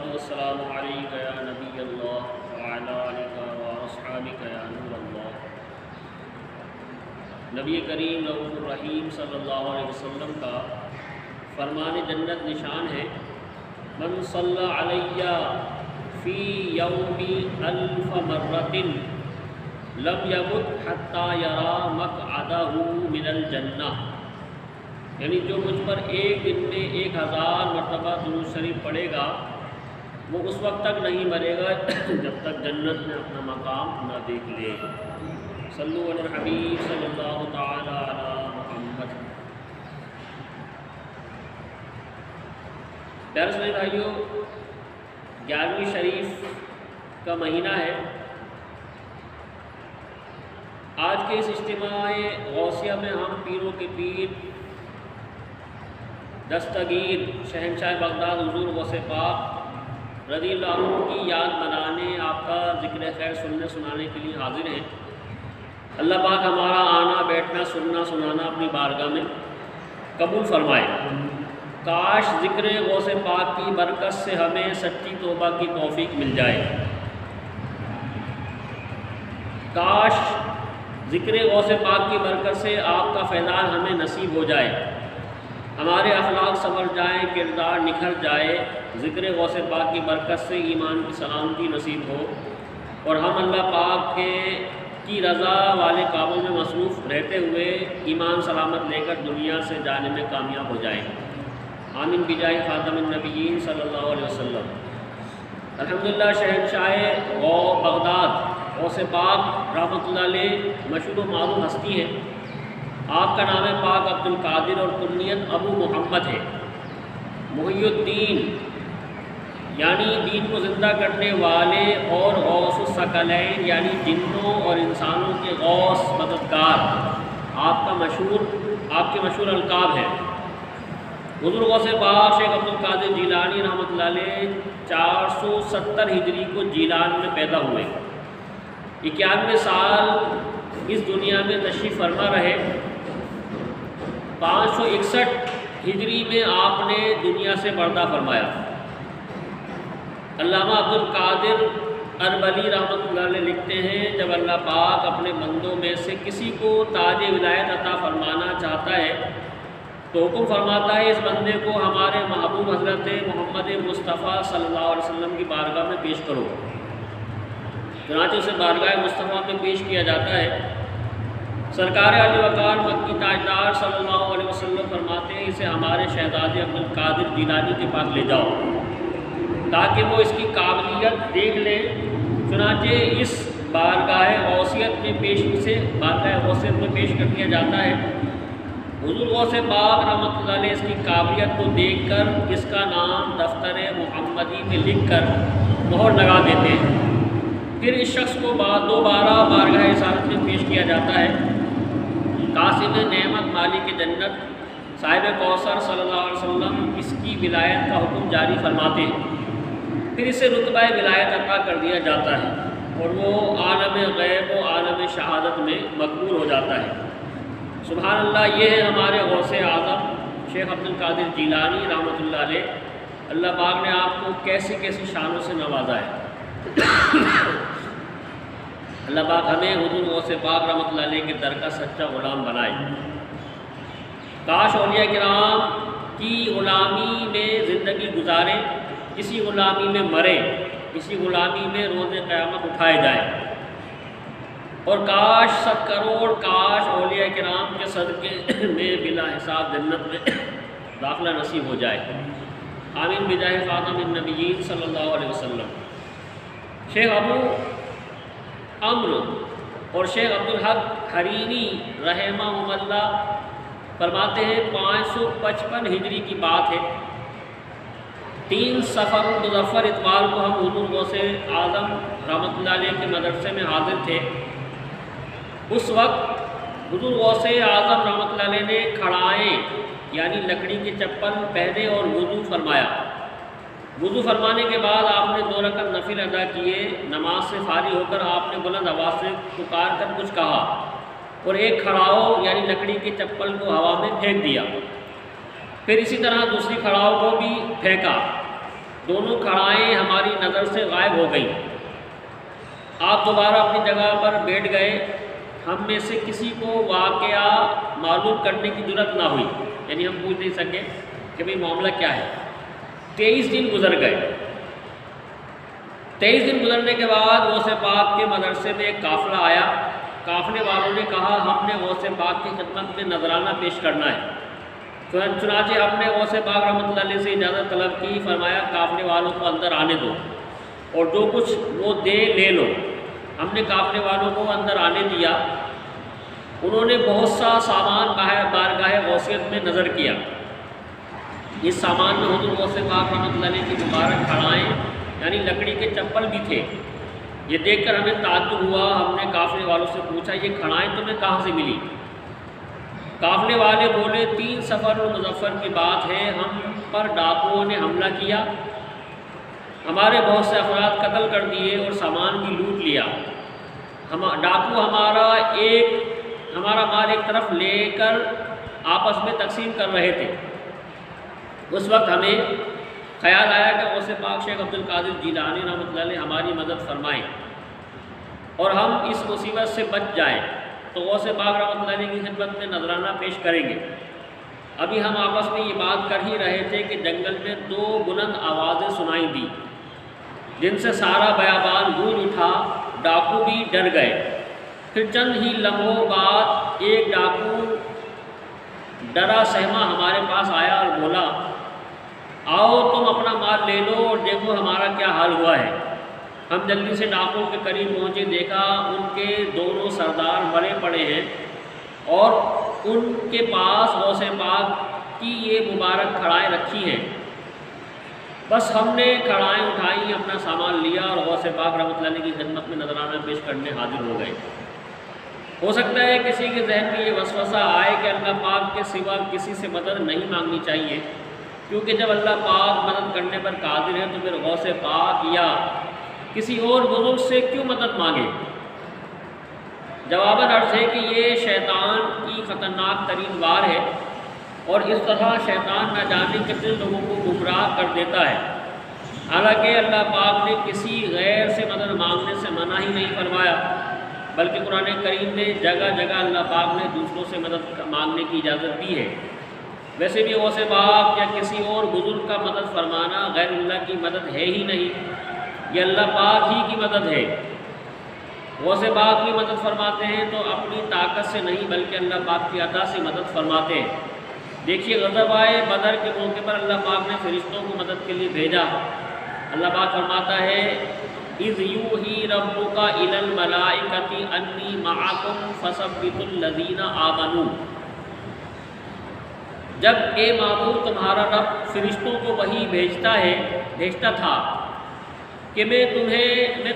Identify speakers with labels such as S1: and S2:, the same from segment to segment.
S1: والسلام علیک یا نبی اللہ وعلی آلک واصحابک یا نور اللہ۔ نبی کریم رؤوف الرحیم صلی اللہ علیہ وسلم کا فرمان جنت نشان ہے، من صلی علی فی یوم الف مرۃ لم یمت حتی یری مقعدہ من الجنہ، یعنی جو مجھ پر ایک دن میں 1000 مرتبہ درود شریف پڑھے گا وہ اس وقت تک نہیں مرے گا جب تک جنت میں اپنا مقام نہ دیکھ لے۔ صلو علی الحبیب صلی اللہ تعالی علی محمد۔ پیارے اسلامی بھائیو، 11ویں شریف کا مہینہ ہے۔ آج کے اس اجتماع غوثیہ میں ہم پیروں کے پیر دستگیر شہنشاہ بغداد حضور غوث پاک رضی اللہ عنہ کی یاد منانے، آپ کا ذکر خیر سننے سنانے کے لیے حاضر ہیں۔ اللہ پاک ہمارا آنا بیٹھنا سننا سنانا اپنی بارگاہ میں قبول فرمائے۔ کاش ذکر غوث پاک کی برکت سے ہمیں سچی توبہ کی توفیق مل جائے، کاش ذکر غوث پاک کی برکت سے آپ کا فیضان ہمیں نصیب ہو جائے، ہمارے اخلاق سنور جائیں، کردار نکھر جائے، ذکر غوث پاک کی برکت سے ایمان کی سلامتی نصیب ہو اور ہم اللہ پاک کی رضا والے کاموں میں مصروف رہتے ہوئے ایمان سلامت لے کر دنیا سے جانے میں کامیاب ہو جائیں۔ آمین بجاہ خاتم النبیین صلی اللہ علیہ وسلم۔ الحمدللہ شہنشاہ بغداد غوث پاک رحمۃ اللہ علیہ مشہور و معروف ہستی ہے۔ آپ کا نام پاک عبد القادر اور کنیت ابو محمد ہے۔ محی الدین یعنی دین کو زندہ کرنے والے اور غوث الثقلین یعنی جنوں اور انسانوں کے غوث مددگار آپ کے مشہور القاب ہے۔ حضور غوث پاک شیخ عبد القادر جیلانی رحمۃ اللہ علیہ 470 ہجری کو جیلان میں پیدا ہوئے، 91 سال اس دنیا میں تشریف فرما رہے۔ 561 ہجری میں آپ نے دنیا سے پردہ فرمایا۔ علامہ عبد القادر اربلی رحمۃ اللہ علیہ لکھتے ہیں، جب اللہ پاک اپنے بندوں میں سے کسی کو تاج ولایت عطا فرمانا چاہتا ہے تو حکم فرماتا ہے اس بندے کو ہمارے محبوب حضرت محمد مصطفیٰ صلی اللہ علیہ وسلم کی بارگاہ میں پیش کرو۔ چنانچہ اسے بارگاہ مصطفیٰ میں پیش کیا جاتا ہے۔ سرکار علی وقار مکی تاجدار صلی اللہ علیہ وسلم فرماتے ہیں اسے ہمارے شہزادے عبد القادر جیلانی کے پاس لے جاؤ تاکہ وہ اس کی قابلیت دیکھ لے۔ چنانچہ اس بارگاہ غوثیت میں پیش کر دیا جاتا ہے۔ حضور غوث پاک رحمۃ اللہ علیہ اس کی قابلیت کو دیکھ کر اس کا نام دفتر محمدی میں لکھ کر مہر لگا دیتے ہیں۔ پھر اس شخص کو دوبارہ بارگاہ رسالت میں پیش کیا جاتا ہے۔ قاسم نعمت مالک جنت صاحب کوثر صلی اللہ علیہ وسلم اس کی ولایت کا حکم جاری فرماتے ہیں۔ پھر اسے رتبہ ولایت عطا کر دیا جاتا ہے اور وہ عالم غیب و عالم شہادت میں مقبول ہو جاتا ہے۔ سبحان اللہ، یہ ہے ہمارے غوث اعظم شیخ عبد القادر جیلانی رحمۃ اللہ علیہ۔ اللہ پاک نے آپ کو کیسی کیسی شانوں سے نوازا ہے۔ اللہ پاک ہمیں حضور غوث پاک رحمۃ اللہ علیہ کے در کا سچا غلام بنائے۔ کاش اولیاء کرام کی غلامی میں زندگی گزاریں، اسی غلامی میں مریں، اسی غلامی میں روز قیامت اٹھائے جائیں، اور کاش 100 کروڑ کاش اولیاء کرام کے صدقے میں بلا حساب جنت میں داخلہ نصیب ہو جائے۔ آمین بجاہ خاتم النبیین صلی اللہ علیہ وسلم۔ شیخ ابو عمرو اور شیخ عبد الحق حریری رحمہم اللہ فرماتے ہیں 555 ہجری کی بات ہے، 3 صفر المظفر اتوار کو ہم حضور غوث اعظم رحمۃ اللہ علیہ کے مدرسے میں حاضر تھے۔ اس وقت حضور غوث اعظم رحمۃ اللہ علیہ نے کھڑائیں یعنی لکڑی کے چپل پہنے اور وضو فرمایا۔ وضو فرمانے کے بعد آپ نے 2 رکعت نفل ادا کیے۔ نماز سے فارغ ہو کر آپ نے بلند آواز سے پکار کر کچھ کہا اور ایک کھڑاؤ یعنی لکڑی کی چپل کو ہوا میں پھینک دیا۔ پھر اسی طرح دوسری کھڑاؤ کو بھی پھینکا۔ دونوں کھڑائیں ہماری نظر سے غائب ہو گئیں۔ آپ دوبارہ اپنی جگہ پر بیٹھ گئے، ہم میں سے کسی کو واقعہ معلوم کرنے کی جرات نہ ہوئی، یعنی ہم پوچھ نہیں سکے کہ بھئی معاملہ کیا ہے۔ 23 دن گزر گئے۔ 23 دن گزرنے کے بعد غوث پاک کے مدرسے میں ایک قافلہ آیا۔ قافلے والوں نے کہا ہم نے غوث پاک کی خدمت میں نذرانہ پیش کرنا ہے۔ چنانچہ ہم نے غوث پاک رحمۃ اللہ علیہ سے اجازت طلب کی، فرمایا قافلے والوں کو اندر آنے دو اور جو کچھ وہ دے لے لو۔ ہم نے قافلے والوں کو اندر آنے دیا۔ انہوں نے بہت سا سامان بارگاہ غوثیت میں نظر کیا۔ اس سامان میں حضور غوث پاک رحمۃ اللہ علیہ کی مبارک کھڑائیں یعنی لکڑی کے چپل بھی تھے۔ یہ دیکھ کر ہمیں تعجب ہوا۔ ہم نے قافلے والوں سے پوچھا یہ کھڑائیں تمہیں کہاں سے ملی؟ قافلے والے بولے 3 صفر المظفر کی بات ہے، ہم پر ڈاکوؤں نے حملہ کیا، ہمارے بہت سے افراد قتل کر دیے اور سامان بھی لوٹ لیا۔ ڈاکو ہمارا مال ایک طرف لے کر آپس میں تقسیم کر رہے تھے۔ اس وقت ہمیں خیال آیا کہ غوث پاک شیخ عبد القادر جیلانی رحمۃ اللہ علیہ ہماری مدد فرمائیں اور ہم اس مصیبت سے بچ جائیں تو غوث پاک رحمۃ اللہ علیہ کی خدمت میں نذرانہ پیش کریں گے۔ ابھی ہم آپس میں یہ بات کر ہی رہے تھے کہ جنگل میں 2 بلند آوازیں سنائی دی جن سے سارا بیابان گونج اٹھا، ڈاکو بھی ڈر گئے۔ پھر چند ہی لمحوں بعد ایک ڈاکو ڈرا سہما ہمارے پاس آیا اور بولا آؤ تم اپنا مال لے لو اور دیکھو ہمارا کیا حال ہوا ہے۔ ہم جلدی سے ڈاکو کے قریب پہنچے، دیکھا ان کے دونوں سردار مرے پڑے ہیں اور ان کے پاس غوث پاک کی یہ مبارک کھڑائیں رکھی ہیں۔ بس ہم نے کھڑائیں اٹھائیں، اپنا سامان لیا اور غوث پاک رحمۃ اللہ علیہ کی خدمت میں نذرانہ پیش کرنے حاضر ہو گئے۔ ہو سکتا ہے کسی کے ذہن میں یہ وسوسہ آئے کہ اللہ پاک کے سوا کسی سے مدد نہیں مانگنی چاہیے، کیونکہ جب اللہ پاک مدد کرنے پر قادر ہے تو پھر غوث پاک یا کسی اور بزرگ سے کیوں مدد مانگے؟ جواباً عرض ہے کہ یہ شیطان کی خطرناک ترین وار ہے اور اس طرح شیطان نہ جانے کتنے لوگوں کو گمراہ کر دیتا ہے۔ حالانکہ اللہ پاک نے کسی غیر سے مدد مانگنے سے منع ہی نہیں فرمایا، بلکہ قرآن کریم میں جگہ جگہ اللہ پاک نے دوسروں سے مدد مانگنے کی اجازت دی ہے۔ ویسے بھی غوث پاک یا کسی اور بزرگ کا مدد فرمانا غیر اللہ کی مدد ہے ہی نہیں، یہ اللہ پاک ہی کی مدد ہے۔ غوث پاک کی مدد فرماتے ہیں تو اپنی طاقت سے نہیں بلکہ اللہ پاک کی عطا سے مدد فرماتے ہیں۔ دیکھیے غزوہ بدر کے موقع پر اللہ پاک نے فرشتوں کو مدد کے لیے بھیجا۔ اللہ پاک فرماتا ہے اِذْ یوحی ربک الی الملائکۃ انی معکم فثبتوا الذین آمنوا، جب اے معبود تمہارا رب فرشتوں کو وحی بھیجتا تھا کہ میں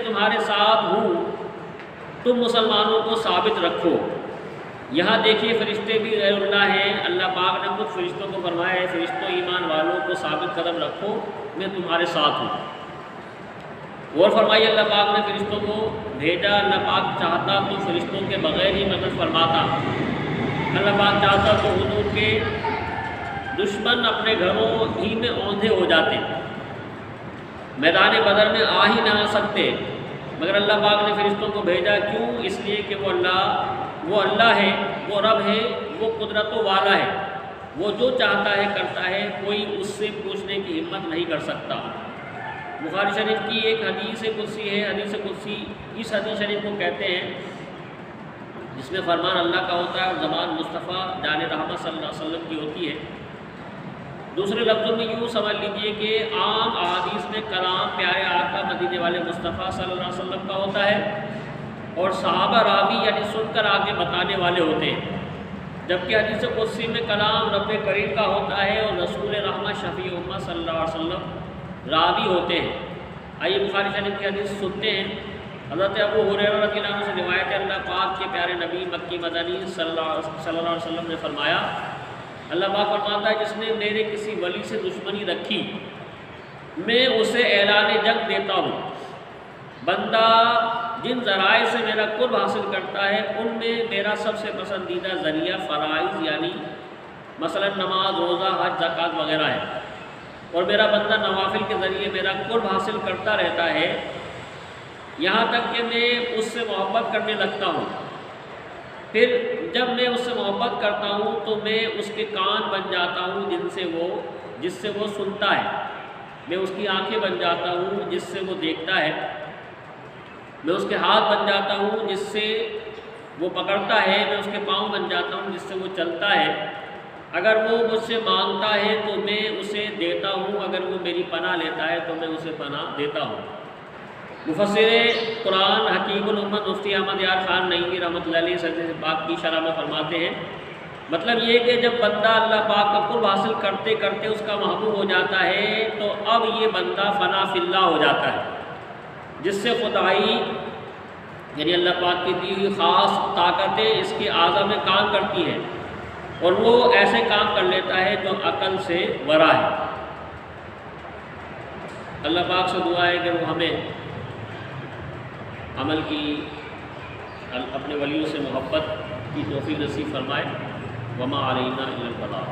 S1: تمہارے ساتھ ہوں، تم مسلمانوں کو ثابت رکھو۔ یہاں دیکھیے فرشتے بھی غیر اللہ ہیں، اللہ پاک نے خود فرشتوں کو فرمایا ہے فرشتوں ایمان والوں کو ثابت قدم رکھو، میں تمہارے ساتھ ہوں۔ اور فرمائی اللہ پاک نے فرشتوں کو بھیجا، اللہ پاک چاہتا تو فرشتوں کے بغیر ہی مدد فرماتا، اللہ پاک چاہتا تو حضور کے دشمن اپنے گھروں ہی میں اوندھے ہو جاتے، میدان بدر میں آ ہی نہ سکتے، مگر اللہ پاک نے فرشتوں کو بھیجا۔ کیوں؟ اس لیے کہ وہ اللہ ہے، وہ رب ہے، وہ قدرتوں والا ہے، وہ جو چاہتا ہے کرتا ہے، کوئی اس سے پوچھنے کی ہمت نہیں کر سکتا۔ بخاری شریف کی ایک حدیث قدسی ہے، حدیث قدسی اس حدیث شریف کو کہتے ہیں جس میں فرمان اللہ کا ہوتا ہے اور زبان مصطفیٰ جان رحمت صلی اللہ علیہ وسلم کی ہوتی ہے۔ دوسرے لفظوں میں یوں سمجھ لیجئے کہ عام احادیث میں کلام پیارے آقا مدینے والے مصطفیٰ صلی اللہ علیہ وسلم کا ہوتا ہے اور صحابہ راوی یعنی سن کر آگے بتانے والے ہوتے ہیں، جبکہ حدیث قدسی میں کلام رب کریم کا ہوتا ہے اور رسول رحمت شفیع امت صلی اللہ علیہ وسلم راوی ہوتے ہیں۔ آئیے بخاری شریف کی حدیث سنتے ہیں۔ حضرت ابو ہریرہ رضی اللہ عنہ سے روایت ہے، اللہ پاک کے پیارے نبی مکی مدنی صلی اللہ علیہ وسلم نے فرمایا، اللہ پاک فرماتا ہے جس نے میرے کسی ولی سے دشمنی رکھی میں اسے اعلان جنگ دیتا ہوں، بندہ جن ذرائع سے میرا قرب حاصل کرتا ہے ان میں میرا سب سے پسندیدہ ذریعہ فرائض یعنی مثلا نماز، روزہ، حج، زکوٰۃ وغیرہ ہے، اور میرا بندہ نوافل کے ذریعے میرا قرب حاصل کرتا رہتا ہے، یہاں تک کہ میں اس سے محبت کرنے لگتا ہوں۔ پھر جب میں اس سے محبت کرتا ہوں تو میں اس کے کان بن جاتا ہوں جس سے وہ سنتا ہے، میں اس کی آنکھیں بن جاتا ہوں جس سے وہ دیکھتا ہے، میں اس کے ہاتھ بن جاتا ہوں جس سے وہ پکڑتا ہے، میں اس کے پاؤں بن جاتا ہوں جس سے وہ چلتا ہے۔ اگر وہ مجھ سے مانگتا ہے تو میں اسے دیتا ہوں، اگر وہ میری پناہ لیتا ہے تو میں اسے پناہ دیتا ہوں۔ مفسر قرآن حکیم الامت مفتی احمد یار خان نعیمی رحمۃ اللہ علیہ حدیث پاک کی شرح میں فرماتے ہیں، مطلب یہ کہ جب بندہ اللہ پاک کا قرب حاصل کرتے کرتے اس کا محبوب ہو جاتا ہے تو اب یہ بندہ فنا فی اللہ ہو جاتا ہے، جس سے خدائی یعنی اللہ پاک کی دی ہوئی خاص طاقتیں اس کے اعضاء میں کام کرتی ہیں، اور وہ ایسے کام کر لیتا ہے جو عقل سے ورا ہے۔ اللہ پاک سے دعا ہے کہ وہ ہمیں عمل کی اپنے ولیوں سے محبت کی توفیق نصیب فرمائے۔ وما علینا الا البلاغ۔